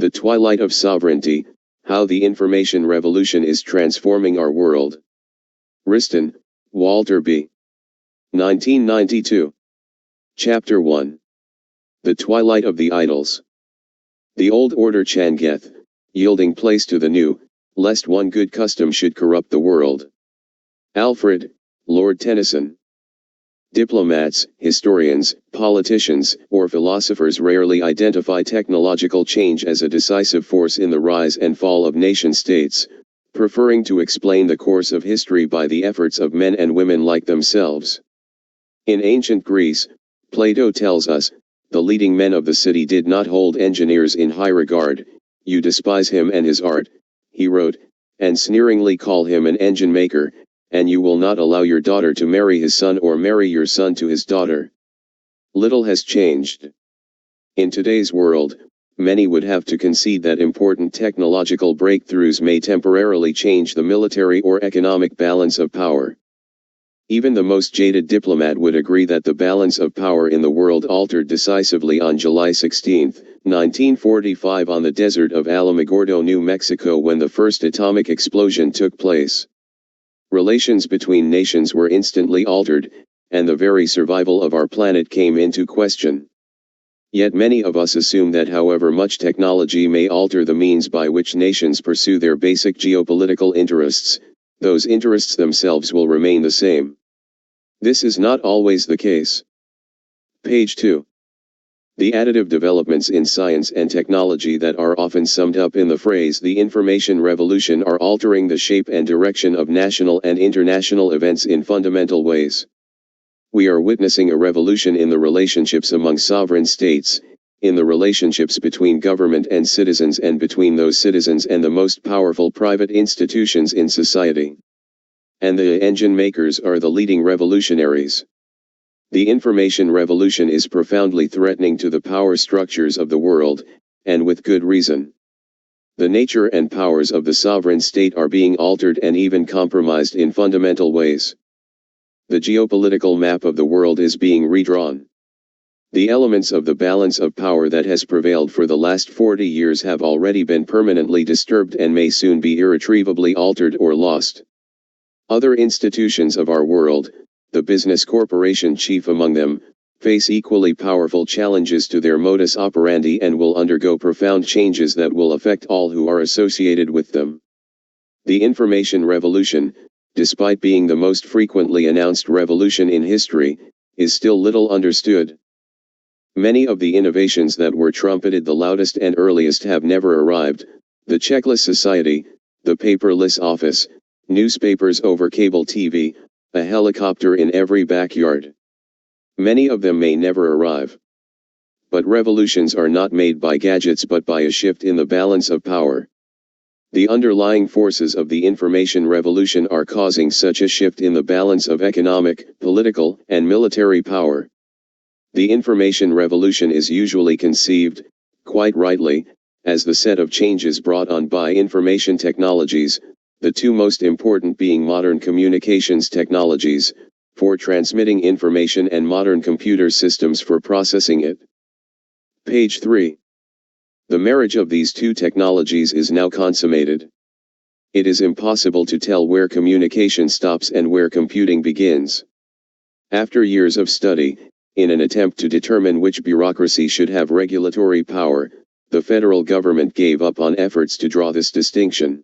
The Twilight of Sovereignty, How the Information Revolution is Transforming Our World. Wriston, Walter B. 1992. Chapter 1. The Twilight of the Idols. The old order changeth, yielding place to the new, lest one good custom should corrupt the world. Alfred, Lord Tennyson. Diplomats, historians, politicians, or philosophers rarely identify technological change as a decisive force in the rise and fall of nation-states, preferring to explain the course of history by the efforts of men and women like themselves. In ancient Greece, Plato tells us, the leading men of the city did not hold engineers in high regard. You despise him and his art, he wrote, and sneeringly call him an engine maker, and you will not allow your daughter to marry his son or marry your son to his daughter. Little has changed. In today's world, many would have to concede that important technological breakthroughs may temporarily change the military or economic balance of power. Even the most jaded diplomat would agree that the balance of power in the world altered decisively on July 16, 1945 on the desert of Alamogordo, New Mexico, when the first atomic explosion took place. Relations between nations were instantly altered, and the very survival of our planet came into question. Yet many of us assume that however much technology may alter the means by which nations pursue their basic geopolitical interests, those interests themselves will remain the same. This is not always the case. Page 2. The additive developments in science and technology that are often summed up in the phrase the information revolution are altering the shape and direction of national and international events in fundamental ways. We are witnessing a revolution in the relationships among sovereign states, in the relationships between government and citizens, and between those citizens and the most powerful private institutions in society. And the engine makers are the leading revolutionaries. The information revolution is profoundly threatening to the power structures of the world, and with good reason. The nature and powers of the sovereign state are being altered and even compromised in fundamental ways. The geopolitical map of the world is being redrawn. The elements of the balance of power that has prevailed for the last 40 years have already been permanently disturbed and may soon be irretrievably altered or lost. Other institutions of our world, the business corporation chief among them, face equally powerful challenges to their modus operandi and will undergo profound changes that will affect all who are associated with them. The information revolution, despite being the most frequently announced revolution in history, is still little understood. Many of the innovations that were trumpeted the loudest and earliest have never arrived: the checkless society, the paperless office, newspapers over cable TV, a helicopter in every backyard. Many of them may never arrive. But revolutions are not made by gadgets but by a shift in the balance of power. The underlying forces of the information revolution are causing such a shift in the balance of economic, political, and military power. The information revolution is usually conceived, quite rightly, as the set of changes brought on by information technologies, the two most important being modern communications technologies, for transmitting information, and modern computer systems for processing it. Page 3. The marriage of these two technologies is now consummated. It is impossible to tell where communication stops and where computing begins. After years of study, in an attempt to determine which bureaucracy should have regulatory power, the federal government gave up on efforts to draw this distinction.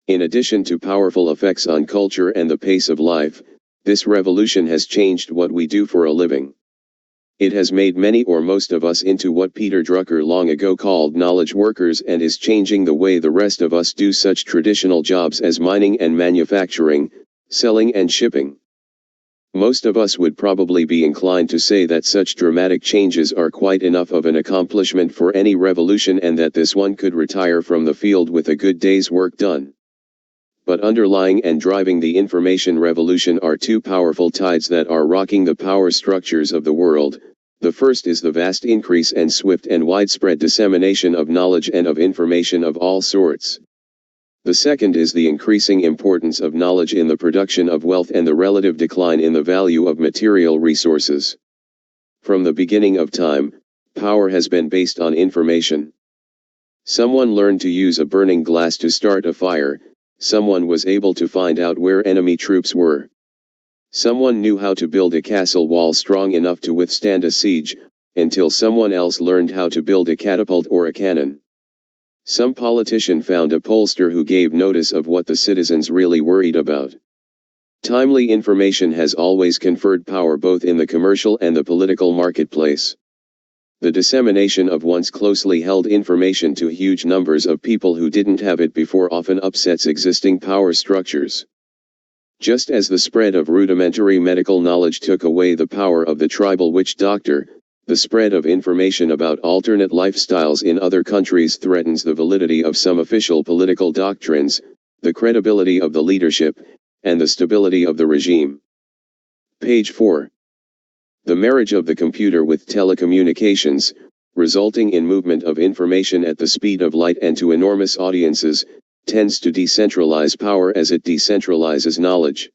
In addition to powerful effects on culture and the pace of life, this revolution has changed what we do for a living. It has made many or most of us into what Peter Drucker long ago called knowledge workers, and is changing the way the rest of us do such traditional jobs as mining and manufacturing, selling and shipping. Most of us would probably be inclined to say that such dramatic changes are quite enough of an accomplishment for any revolution, and that this one could retire from the field with a good day's work done. But underlying and driving the information revolution are two powerful tides that are rocking the power structures of the world. The first is the vast increase and swift and widespread dissemination of knowledge and of information of all sorts. The second is the increasing importance of knowledge in the production of wealth and the relative decline in the value of material resources. From the beginning of time, power has been based on information. Someone learned to use a burning glass to start a fire, someone was able to find out where enemy troops were. Someone knew how to build a castle wall strong enough to withstand a siege, until someone else learned how to build a catapult or a cannon. Some politician found a pollster who gave notice of what the citizens really worried about. Timely information has always conferred power both in the commercial and the political marketplace. The dissemination of once closely held information to huge numbers of people who didn't have it before often upsets existing power structures. Just as the spread of rudimentary medical knowledge took away the power of the tribal witch doctor, the spread of information about alternate lifestyles in other countries threatens the validity of some official political doctrines, the credibility of the leadership, and the stability of the regime. Page 4. The marriage of the computer with telecommunications, resulting in movement of information at the speed of light and to enormous audiences, tends to decentralize power as it decentralizes knowledge.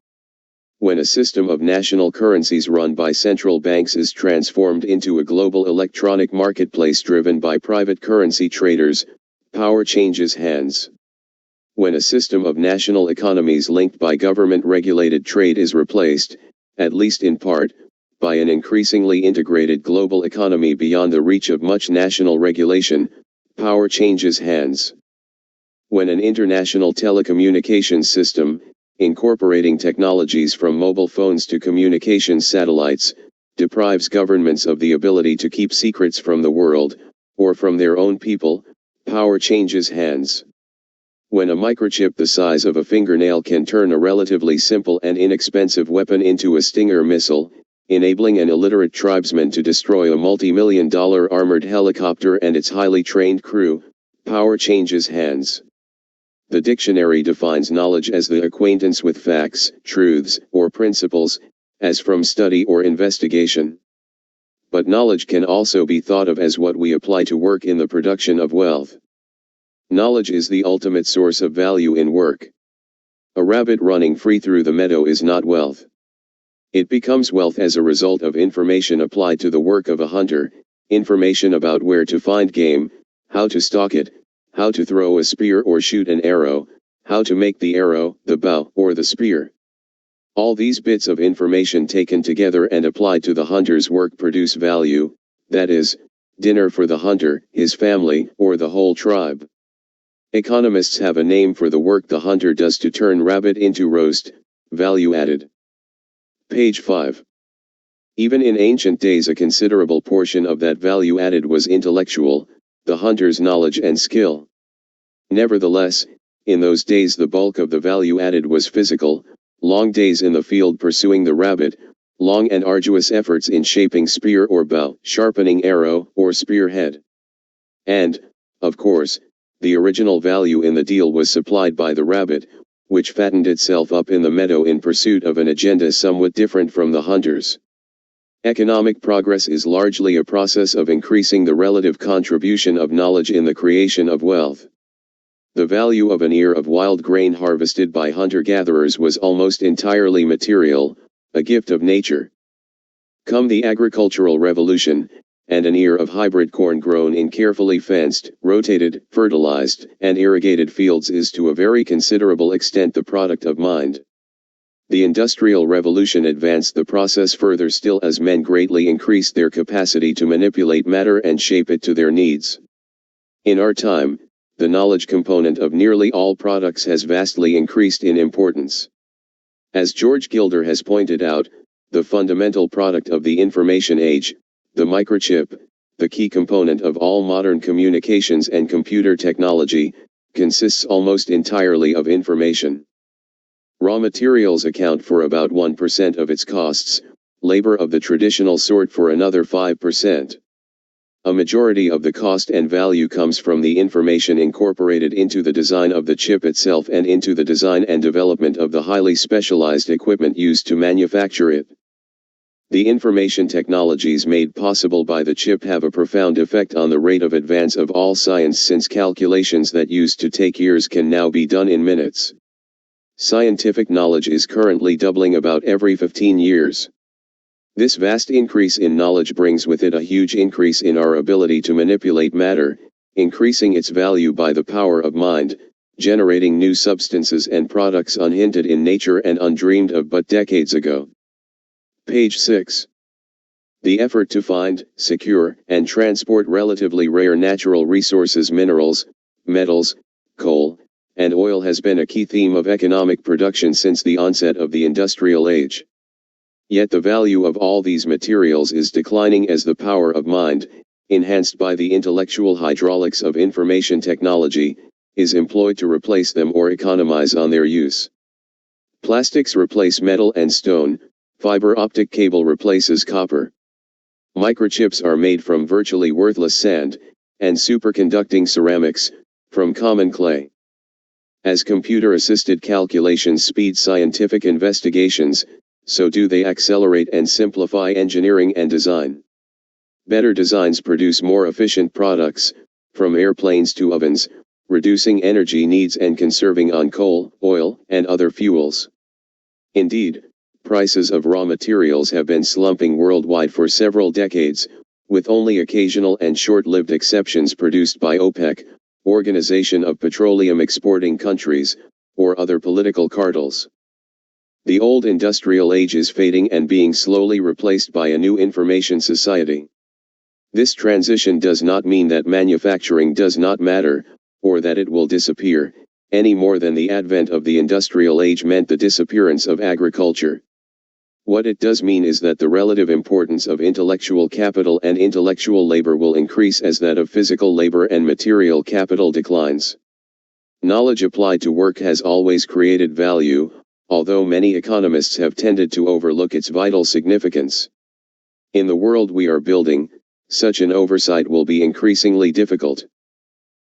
When a system of national currencies run by central banks is transformed into a global electronic marketplace driven by private currency traders, power changes hands. When a system of national economies linked by government-regulated trade is replaced, at least in part, by an increasingly integrated global economy beyond the reach of much national regulation, power changes hands. When an international telecommunications system, incorporating technologies from mobile phones to communications satellites, deprives governments of the ability to keep secrets from the world, or from their own people, power changes hands. When a microchip the size of a fingernail can turn a relatively simple and inexpensive weapon into a Stinger missile, enabling an illiterate tribesman to destroy a multi-million-dollar armored helicopter and its highly trained crew, power changes hands. The dictionary defines knowledge as the acquaintance with facts, truths, or principles, as from study or investigation. But knowledge can also be thought of as what we apply to work in the production of wealth. Knowledge is the ultimate source of value in work. A rabbit running free through the meadow is not wealth. It becomes wealth as a result of information applied to the work of a hunter, information about where to find game, how to stalk it, how to throw a spear or shoot an arrow, how to make the arrow, the bow, or the spear. All these bits of information taken together and applied to the hunter's work produce value, that is, dinner for the hunter, his family, or the whole tribe. Economists have a name for the work the hunter does to turn rabbit into roast, value added. Page 5. Even in ancient days a considerable portion of that value added was intellectual, the hunter's knowledge and skill. Nevertheless, in those days the bulk of the value added was physical, long days in the field pursuing the rabbit, long and arduous efforts in shaping spear or bow, sharpening arrow or spearhead. And, of course, the original value in the deal was supplied by the rabbit, which fattened itself up in the meadow in pursuit of an agenda somewhat different from the hunter's. Economic progress is largely a process of increasing the relative contribution of knowledge in the creation of wealth. The value of an ear of wild grain harvested by hunter-gatherers was almost entirely material, a gift of nature. Come the agricultural revolution, and an ear of hybrid corn grown in carefully fenced, rotated, fertilized, and irrigated fields is to a very considerable extent the product of mind. The Industrial Revolution advanced the process further still as men greatly increased their capacity to manipulate matter and shape it to their needs. In our time, the knowledge component of nearly all products has vastly increased in importance. As George Gilder has pointed out, the fundamental product of the information age, the microchip, the key component of all modern communications and computer technology, consists almost entirely of information. Raw materials account for about 1% of its costs, labor of the traditional sort for another 5%. A majority of the cost and value comes from the information incorporated into the design of the chip itself and into the design and development of the highly specialized equipment used to manufacture it. The information technologies made possible by the chip have a profound effect on the rate of advance of all science, since calculations that used to take years can now be done in minutes. Scientific knowledge is currently doubling about every 15 years. This vast increase in knowledge brings with it a huge increase in our ability to manipulate matter, increasing its value by the power of mind, generating new substances and products unhinted in nature and undreamed of but decades ago. Page 6. The effort to find, secure, and transport relatively rare natural resources, minerals, metals, coal, and oil has been a key theme of economic production since the onset of the industrial age. Yet the value of all these materials is declining as the power of mind, enhanced by the intellectual hydraulics of information technology, is employed to replace them or economize on their use. Plastics replace metal and stone, fiber optic cable replaces copper. Microchips are made from virtually worthless sand, and superconducting ceramics, from common clay. As computer-assisted calculations speed scientific investigations, so do they accelerate and simplify engineering and design. Better designs produce more efficient products, from airplanes to ovens, reducing energy needs and conserving on coal, oil, and other fuels. Indeed, prices of raw materials have been slumping worldwide for several decades, with only occasional and short-lived exceptions produced by OPEC, Organization of Petroleum Exporting Countries, or other political cartels. The old industrial age is fading and being slowly replaced by a new information society. This transition does not mean that manufacturing does not matter, or that it will disappear, any more than the advent of the industrial age meant the disappearance of agriculture. What it does mean is that the relative importance of intellectual capital and intellectual labor will increase as that of physical labor and material capital declines. Knowledge applied to work has always created value, although many economists have tended to overlook its vital significance. In the world we are building, such an oversight will be increasingly difficult.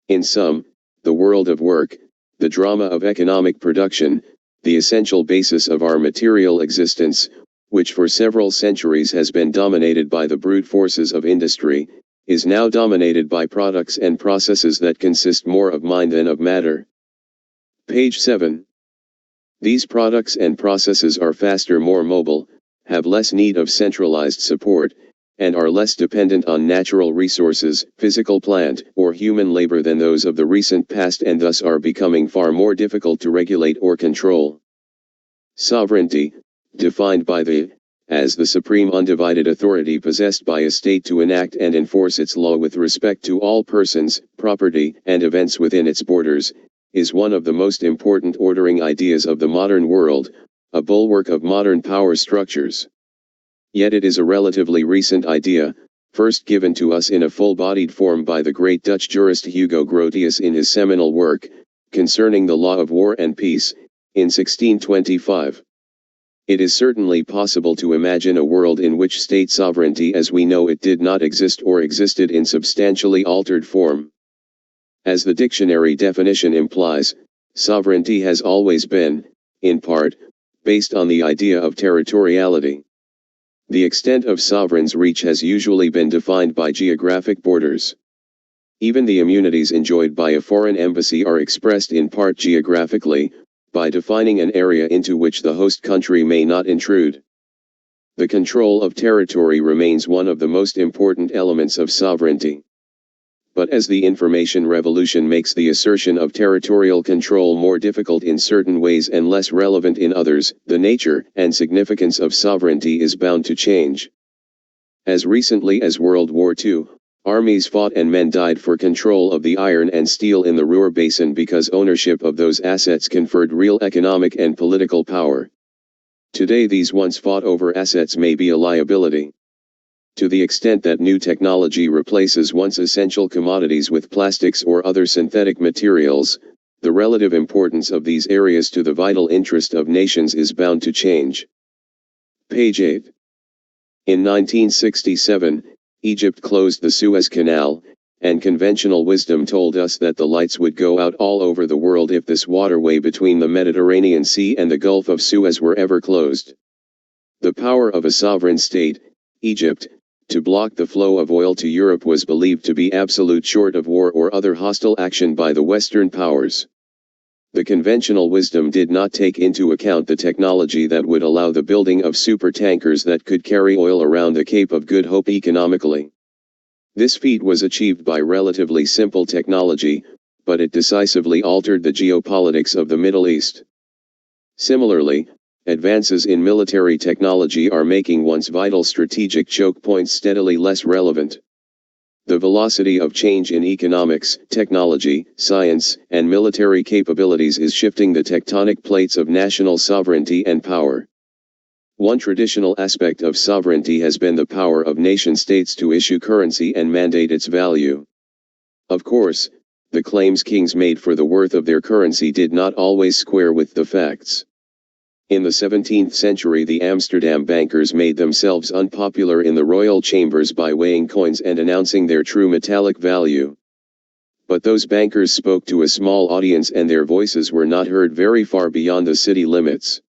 In sum, the world of work, the drama of economic production, the essential basis of our material existence, which for several centuries has been dominated by the brute forces of industry, is now dominated by products and processes that consist more of mind than of matter. Page 7. These products and processes are faster, more mobile, have less need of centralized support, and are less dependent on natural resources, physical plant, or human labor than those of the recent past, and thus are becoming far more difficult to regulate or control. Sovereignty, defined by as the supreme undivided authority possessed by a state to enact and enforce its law with respect to all persons, property, and events within its borders, is one of the most important ordering ideas of the modern world, a bulwark of modern power structures. Yet it is a relatively recent idea, first given to us in a full-bodied form by the great Dutch jurist Hugo Grotius in his seminal work, Concerning the Law of War and Peace, in 1625. It is certainly possible to imagine a world in which state sovereignty as we know it did not exist or existed in substantially altered form. As the dictionary definition implies, sovereignty has always been, in part, based on the idea of territoriality. The extent of sovereign's reach has usually been defined by geographic borders. Even the immunities enjoyed by a foreign embassy are expressed in part geographically, by defining an area into which the host country may not intrude. The control of territory remains one of the most important elements of sovereignty. But as the information revolution makes the assertion of territorial control more difficult in certain ways and less relevant in others, the nature and significance of sovereignty is bound to change. As recently as World War II, armies fought and men died for control of the iron and steel in the Ruhr Basin because ownership of those assets conferred real economic and political power. Today these once fought over assets may be a liability. To the extent that new technology replaces once essential commodities with plastics or other synthetic materials, the relative importance of these areas to the vital interest of nations is bound to change. Page 8. In 1967, Egypt closed the Suez Canal, and conventional wisdom told us that the lights would go out all over the world if this waterway between the Mediterranean Sea and the Gulf of Suez were ever closed. The power of a sovereign state, Egypt, to block the flow of oil to Europe was believed to be absolute short of war or other hostile action by the Western powers. The conventional wisdom did not take into account the technology that would allow the building of supertankers that could carry oil around the Cape of Good Hope economically. This feat was achieved by relatively simple technology, but it decisively altered the geopolitics of the Middle East. Similarly, advances in military technology are making once vital strategic choke points steadily less relevant. The velocity of change in economics, technology, science, and military capabilities is shifting the tectonic plates of national sovereignty and power. One traditional aspect of sovereignty has been the power of nation-states to issue currency and mandate its value. Of course, the claims kings made for the worth of their currency did not always square with the facts. In the 17th century, the Amsterdam bankers made themselves unpopular in the royal chambers by weighing coins and announcing their true metallic value. But those bankers spoke to a small audience and their voices were not heard very far beyond the city limits.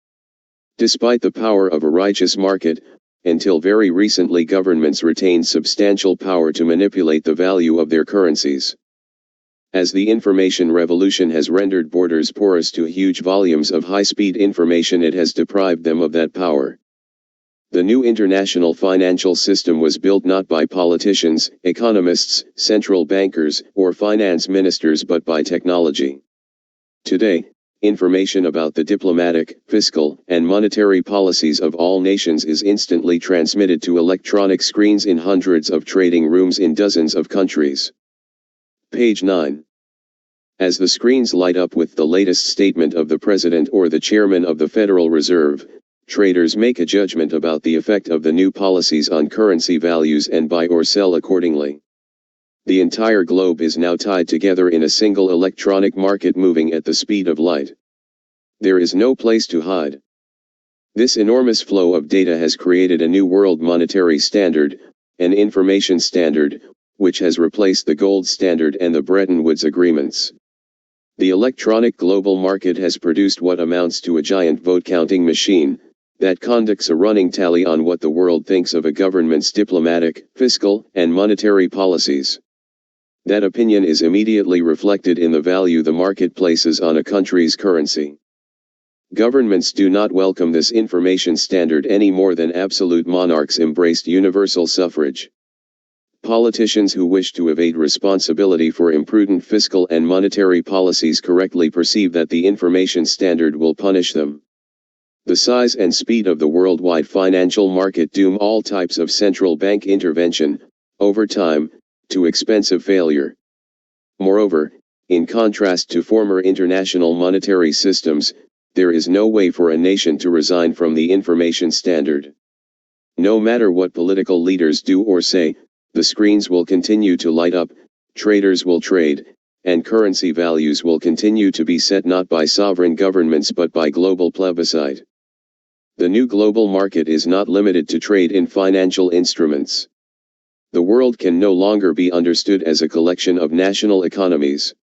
Despite the power of a righteous market, until very recently governments retained substantial power to manipulate the value of their currencies. As the information revolution has rendered borders porous to huge volumes of high-speed information, it has deprived them of that power. The new international financial system was built not by politicians, economists, central bankers, or finance ministers but by technology. Today, information about the diplomatic, fiscal, and monetary policies of all nations is instantly transmitted to electronic screens in hundreds of trading rooms in dozens of countries. Page 9. As the screens light up with the latest statement of the President or the Chairman of the Federal Reserve, traders make a judgment about the effect of the new policies on currency values and buy or sell accordingly. The entire globe is now tied together in a single electronic market moving at the speed of light. There is no place to hide. This enormous flow of data has created a new world monetary standard, an information standard, which has replaced the gold standard and the Bretton Woods agreements. The electronic global market has produced what amounts to a giant vote-counting machine, that conducts a running tally on what the world thinks of a government's diplomatic, fiscal, and monetary policies. That opinion is immediately reflected in the value the market places on a country's currency. Governments do not welcome this information standard any more than absolute monarchs embraced universal suffrage. Politicians who wish to evade responsibility for imprudent fiscal and monetary policies correctly perceive that the information standard will punish them. The size and speed of the worldwide financial market doom all types of central bank intervention, over time, to expensive failure. Moreover, in contrast to former international monetary systems, there is no way for a nation to resign from the information standard. No matter what political leaders do or say, the screens will continue to light up, traders will trade, and currency values will continue to be set not by sovereign governments but by global plebiscite. The new global market is not limited to trade in financial instruments. The world can no longer be understood as a collection of national economies.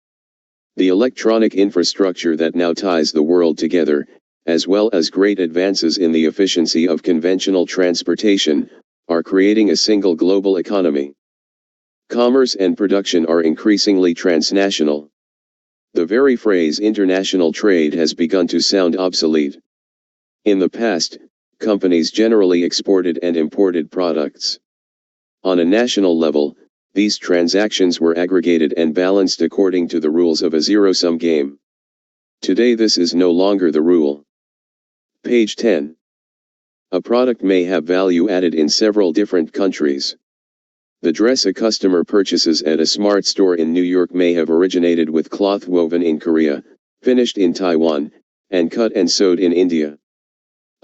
The electronic infrastructure that now ties the world together, as well as great advances in the efficiency of conventional transportation, are creating a single global economy. Commerce and production are increasingly transnational. The very phrase international trade has begun to sound obsolete. In the past, companies generally exported and imported products. On a national level, these transactions were aggregated and balanced according to the rules of a zero-sum game. Today this is no longer the rule. Page 10. A product may have value added in several different countries. The dress a customer purchases at a smart store in New York may have originated with cloth woven in Korea, finished in Taiwan, and cut and sewed in India.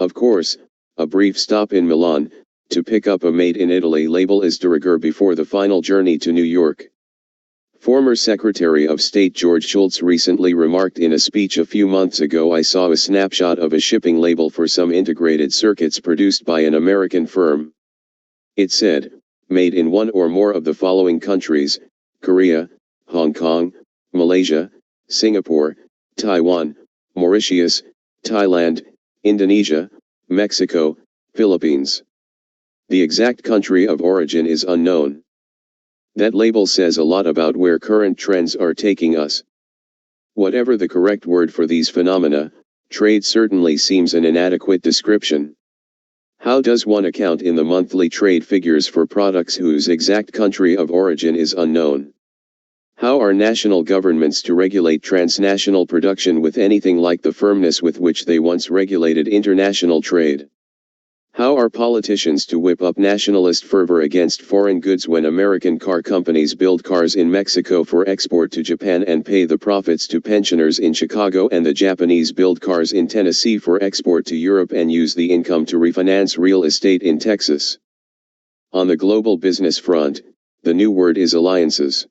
Of course, a brief stop in Milan, to pick up a Made in Italy label is de rigueur before the final journey to New York. Former Secretary of State George Shultz recently remarked in a speech a few months ago, "I saw a snapshot of a shipping label for some integrated circuits produced by an American firm. It said, made in one or more of the following countries: Korea, Hong Kong, Malaysia, Singapore, Taiwan, Mauritius, Thailand, Indonesia, Mexico, Philippines. The exact country of origin is unknown." That label says a lot about where current trends are taking us. Whatever the correct word for these phenomena, trade certainly seems an inadequate description. How does one account in the monthly trade figures for products whose exact country of origin is unknown? How are national governments to regulate transnational production with anything like the firmness with which they once regulated international trade? How are politicians to whip up nationalist fervor against foreign goods when American car companies build cars in Mexico for export to Japan and pay the profits to pensioners in Chicago, and the Japanese build cars in Tennessee for export to Europe and use the income to refinance real estate in Texas? On the global business front, the new word is alliances.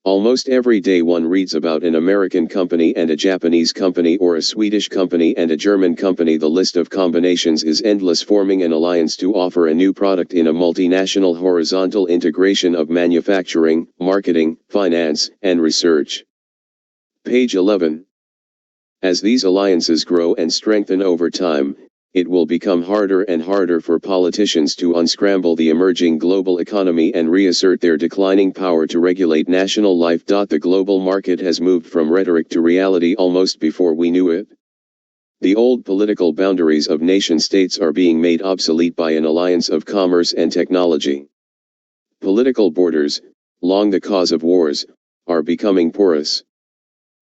Almost every day one reads about an American company and a Japanese company, or a Swedish company and a German company. The list of combinations is endless, forming an alliance to offer a new product in a multinational horizontal integration of manufacturing, marketing, finance, and research. Page 11. As these alliances grow and strengthen over time, it will become harder and harder for politicians to unscramble the emerging global economy and reassert their declining power to regulate national life. The global market has moved from rhetoric to reality almost before we knew it. The old political boundaries of nation-states are being made obsolete by an alliance of commerce and technology. Political borders, long the cause of wars, are becoming porous.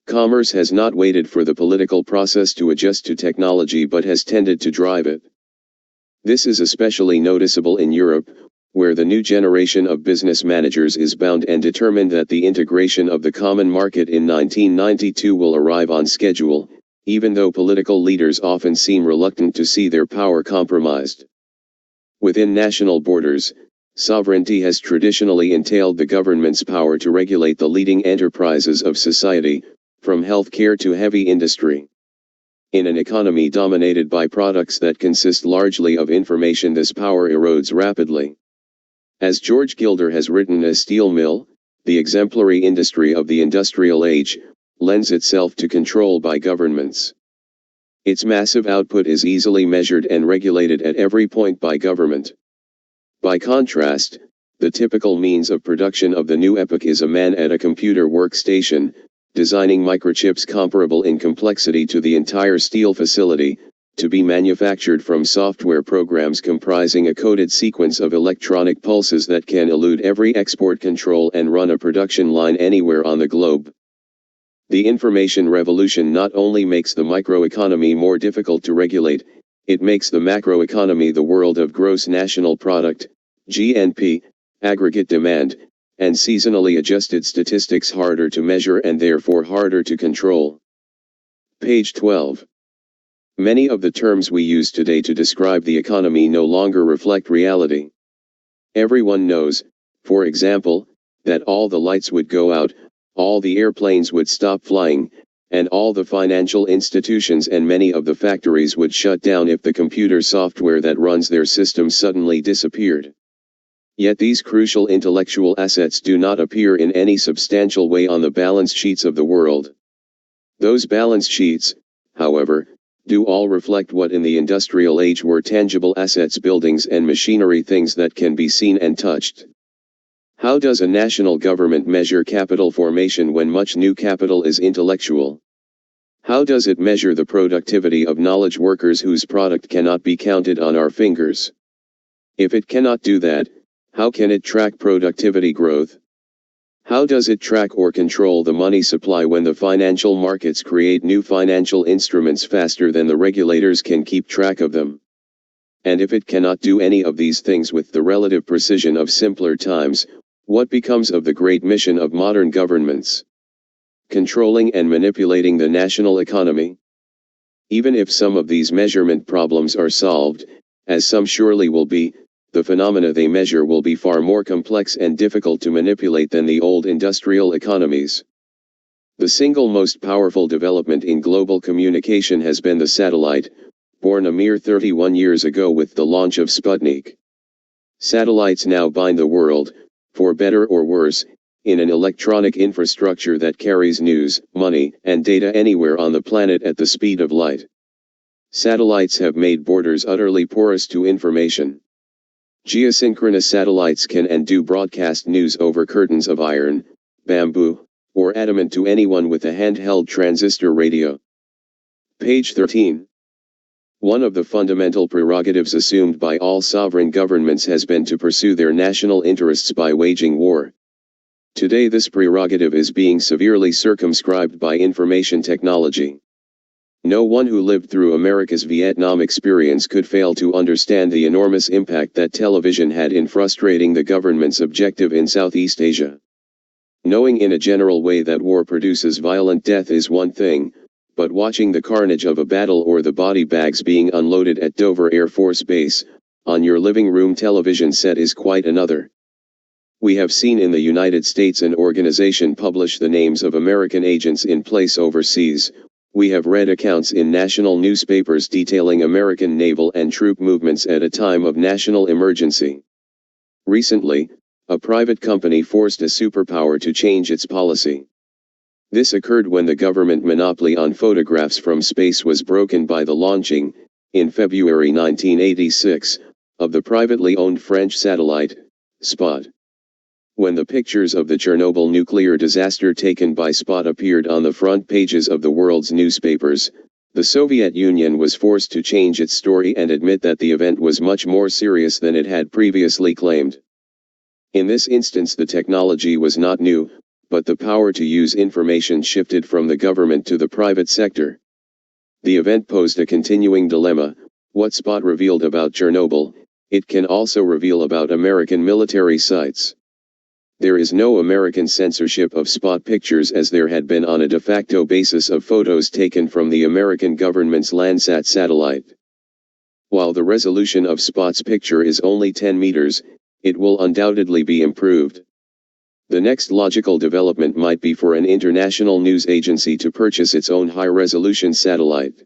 Commerce has not waited for the political process to adjust to technology but has tended to drive it. This is especially noticeable in Europe, where the new generation of business managers is bound and determined that the integration of the common market in 1992 will arrive on schedule, even though political leaders often seem reluctant to see their power compromised. Within national borders, sovereignty has traditionally entailed the government's power to regulate the leading enterprises of society, from healthcare to heavy industry. In an economy dominated by products that consist largely of information, this power erodes rapidly. As George Gilder has written, a steel mill, the exemplary industry of the industrial age, lends itself to control by governments. Its massive output is easily measured and regulated at every point by government. By contrast, the typical means of production of the new epoch is a man at a computer workstation, designing microchips comparable in complexity to the entire steel facility, to be manufactured from software programs comprising a coded sequence of electronic pulses that can elude every export control and run a production line anywhere on the globe. The information revolution not only makes the microeconomy more difficult to regulate, it makes the macroeconomy, the world of gross national product, GNP, aggregate demand, and seasonally adjusted statistics, harder to measure and therefore harder to control. Page 12. Many of the terms we use today to describe the economy no longer reflect reality. Everyone knows, for example, that all the lights would go out, all the airplanes would stop flying, and all the financial institutions and many of the factories would shut down if the computer software that runs their systems suddenly disappeared. Yet these crucial intellectual assets do not appear in any substantial way on the balance sheets of the world. Those balance sheets, however, do all reflect what in the industrial age were tangible assets, buildings and machinery, things that can be seen and touched. How does a national government measure capital formation when much new capital is intellectual? How does it measure the productivity of knowledge workers whose product cannot be counted on our fingers? If it cannot do that, how can it track productivity growth? How does it track or control the money supply when the financial markets create new financial instruments faster than the regulators can keep track of them? And if it cannot do any of these things with the relative precision of simpler times, what becomes of the great mission of modern governments? Controlling and manipulating the national economy. Even if some of these measurement problems are solved, as some surely will be, the phenomena they measure will be far more complex and difficult to manipulate than the old industrial economies. The single most powerful development in global communication has been the satellite, born a mere 31 years ago with the launch of Sputnik. Satellites now bind the world, for better or worse, in an electronic infrastructure that carries news, money, and data anywhere on the planet at the speed of light. Satellites have made borders utterly porous to information. Geosynchronous satellites can and do broadcast news over curtains of iron, bamboo, or adamant to anyone with a handheld transistor radio. Page 13. One of the fundamental prerogatives assumed by all sovereign governments has been to pursue their national interests by waging war. Today this prerogative is being severely circumscribed by information technology. No one who lived through America's Vietnam experience could fail to understand the enormous impact that television had in frustrating the government's objective in Southeast Asia. Knowing in a general way that war produces violent death is one thing, but watching the carnage of a battle or the body bags being unloaded at Dover Air Force Base, on your living room television set is quite another. We have seen in the United States an organization publish the names of American agents in place overseas. We have read accounts in national newspapers detailing American naval and troop movements at a time of national emergency. Recently, a private company forced a superpower to change its policy. This occurred when the government monopoly on photographs from space was broken by the launching, in February 1986, of the privately owned French satellite, Spot. When the pictures of the Chernobyl nuclear disaster taken by Spot appeared on the front pages of the world's newspapers, the Soviet Union was forced to change its story and admit that the event was much more serious than it had previously claimed. In this instance the technology was not new, but the power to use information shifted from the government to the private sector. The event posed a continuing dilemma. What Spot revealed about Chernobyl, it can also reveal about American military sites. There is no American censorship of Spot pictures as there had been on a de facto basis of photos taken from the American government's Landsat satellite. While the resolution of Spot's picture is only 10 meters, it will undoubtedly be improved. The next logical development might be for an international news agency to purchase its own high-resolution satellite.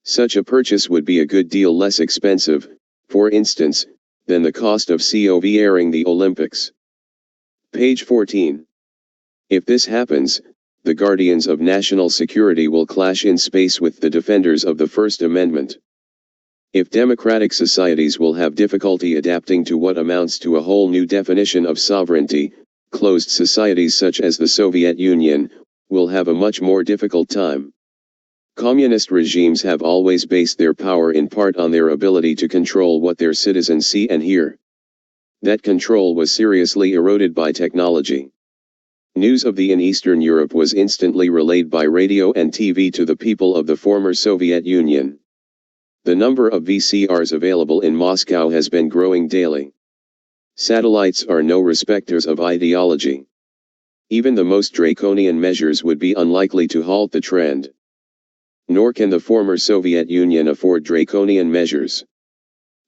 Such a purchase would be a good deal less expensive, for instance, than the cost of COV airing the Olympics. Page 14. If this happens, the guardians of national security will clash in space with the defenders of the First Amendment. If democratic societies will have difficulty adapting to what amounts to a whole new definition of sovereignty, closed societies such as the Soviet Union will have a much more difficult time. Communist regimes have always based their power in part on their ability to control what their citizens see and hear. That control was seriously eroded by technology. News of the in Eastern Europe was instantly relayed by radio and TV to the people of the former Soviet Union. The number of VCRs available in Moscow has been growing daily. Satellites are no respecters of ideology. Even the most draconian measures would be unlikely to halt the trend. Nor can the former Soviet Union afford draconian measures.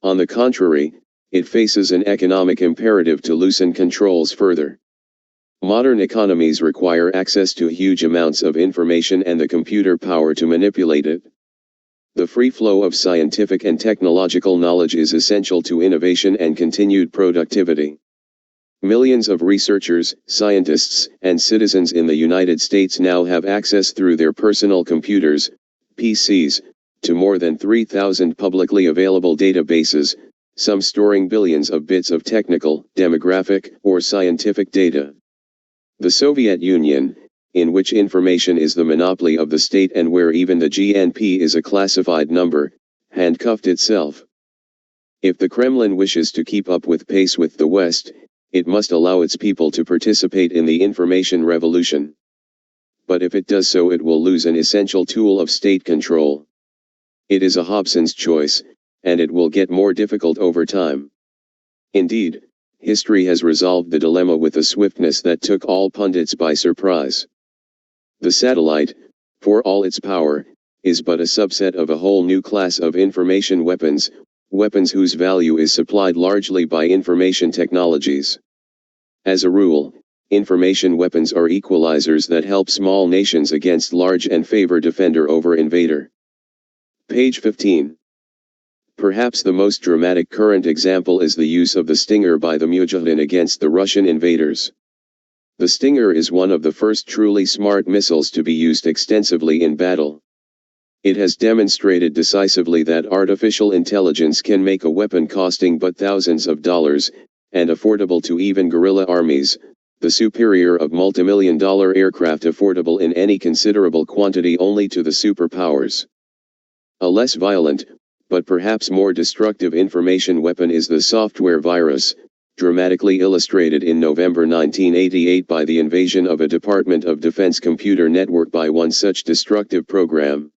On the contrary, it faces an economic imperative to loosen controls further. Modern economies require access to huge amounts of information and the computer power to manipulate it. The free flow of scientific and technological knowledge is essential to innovation and continued productivity. Millions of researchers, scientists, and citizens in the United States now have access through their personal computers, PCs, to more than 3,000 publicly available databases, some storing billions of bits of technical, demographic, or scientific data. The Soviet Union, in which information is the monopoly of the state and where even the GNP is a classified number, handcuffed itself. If the Kremlin wishes to keep up with pace with the West, it must allow its people to participate in the information revolution. But if it does so, it will lose an essential tool of state control. It is a Hobson's choice, and it will get more difficult over time. Indeed, history has resolved the dilemma with a swiftness that took all pundits by surprise. The satellite, for all its power, is but a subset of a whole new class of information weapons, weapons whose value is supplied largely by information technologies. As a rule, information weapons are equalizers that help small nations against large and favor defender over invader. Page 15. Perhaps the most dramatic current example is the use of the Stinger by the Mujahideen against the Russian invaders. The Stinger is one of the first truly smart missiles to be used extensively in battle. It has demonstrated decisively that artificial intelligence can make a weapon costing but thousands of dollars, and affordable to even guerrilla armies, the superior of multimillion-dollar aircraft affordable in any considerable quantity only to the superpowers. A less violent, but perhaps more destructive information weapon is the software virus, dramatically illustrated in November 1988 by the invasion of a Department of Defense computer network by one such destructive program.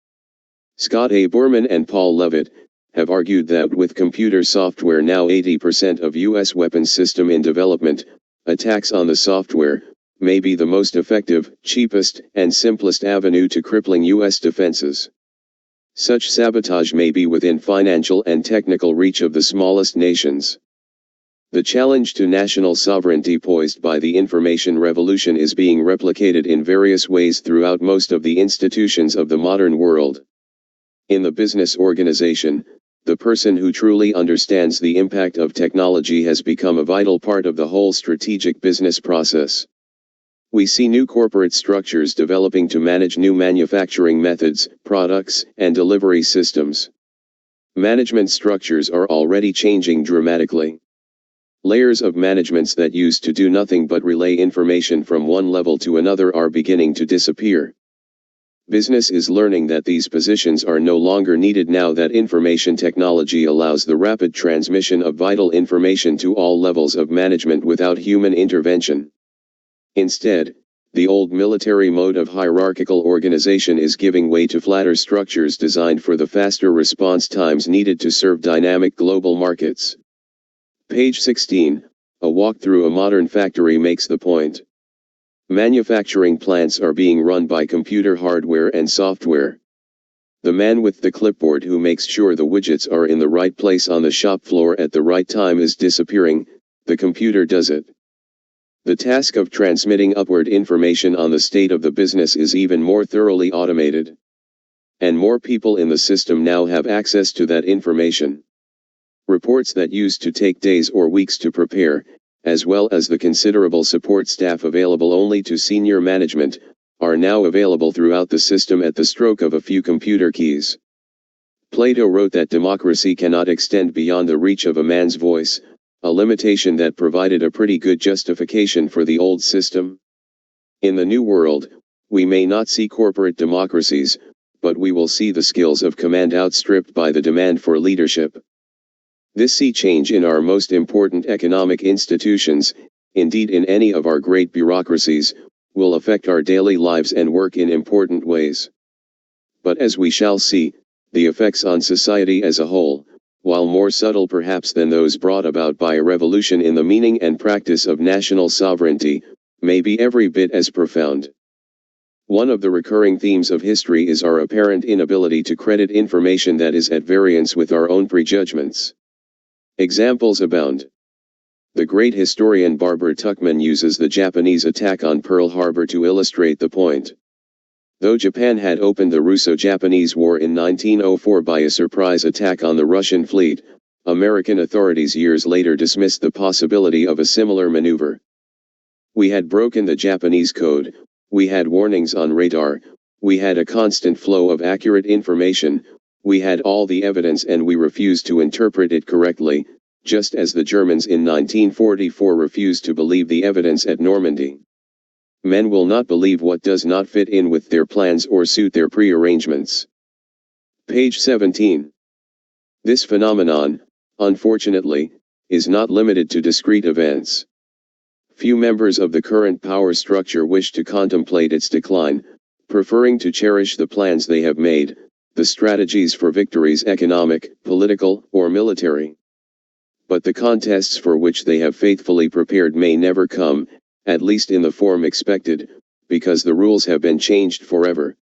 Scott A. Borman and Paul Levitt have argued that with computer software now 80% of U.S. weapons system in development, attacks on the software may be the most effective, cheapest, and simplest avenue to crippling U.S. defenses. Such sabotage may be within financial and technical reach of the smallest nations. The challenge to national sovereignty posed by the information revolution is being replicated in various ways throughout most of the institutions of the modern world. In the business organization, the person who truly understands the impact of technology has become a vital part of the whole strategic business process. We see new corporate structures developing to manage new manufacturing methods, products, and delivery systems. Management structures are already changing dramatically. Layers of managements that used to do nothing but relay information from one level to another are beginning to disappear. Business is learning that these positions are no longer needed now that information technology allows the rapid transmission of vital information to all levels of management without human intervention. Instead, the old military mode of hierarchical organization is giving way to flatter structures designed for the faster response times needed to serve dynamic global markets. Page 16, a walk through a modern factory makes the point. Manufacturing plants are being run by computer hardware and software. The man with the clipboard who makes sure the widgets are in the right place on the shop floor at the right time is disappearing, the computer does it. The task of transmitting upward information on the state of the business is even more thoroughly automated. And more people in the system now have access to that information. Reports that used to take days or weeks to prepare, as well as the considerable support staff available only to senior management, are now available throughout the system at the stroke of a few computer keys. Plato wrote that democracy cannot extend beyond the reach of a man's voice, a limitation that provided a pretty good justification for the old system. In the new world, we may not see corporate democracies, but we will see the skills of command outstripped by the demand for leadership. This sea change in our most important economic institutions, indeed in any of our great bureaucracies, will affect our daily lives and work in important ways. But as we shall see, the effects on society as a whole, while more subtle perhaps than those brought about by a revolution in the meaning and practice of national sovereignty, may be every bit as profound. One of the recurring themes of history is our apparent inability to credit information that is at variance with our own prejudgments. Examples abound. The great historian Barbara Tuchman uses the Japanese attack on Pearl Harbor to illustrate the point. Though Japan had opened the Russo-Japanese War in 1904 by a surprise attack on the Russian fleet, American authorities years later dismissed the possibility of a similar maneuver. We had broken the Japanese code, we had warnings on radar, we had a constant flow of accurate information, we had all the evidence and we refused to interpret it correctly, just as the Germans in 1944 refused to believe the evidence at Normandy. Men will not believe what does not fit in with their plans or suit their prearrangements. Page 17. This phenomenon, unfortunately, is not limited to discrete events. Few members of the current power structure wish to contemplate its decline, preferring to cherish the plans they have made, the strategies for victories economic, political, or military. But the contests for which they have faithfully prepared may never come, at least in the form expected, because the rules have been changed forever.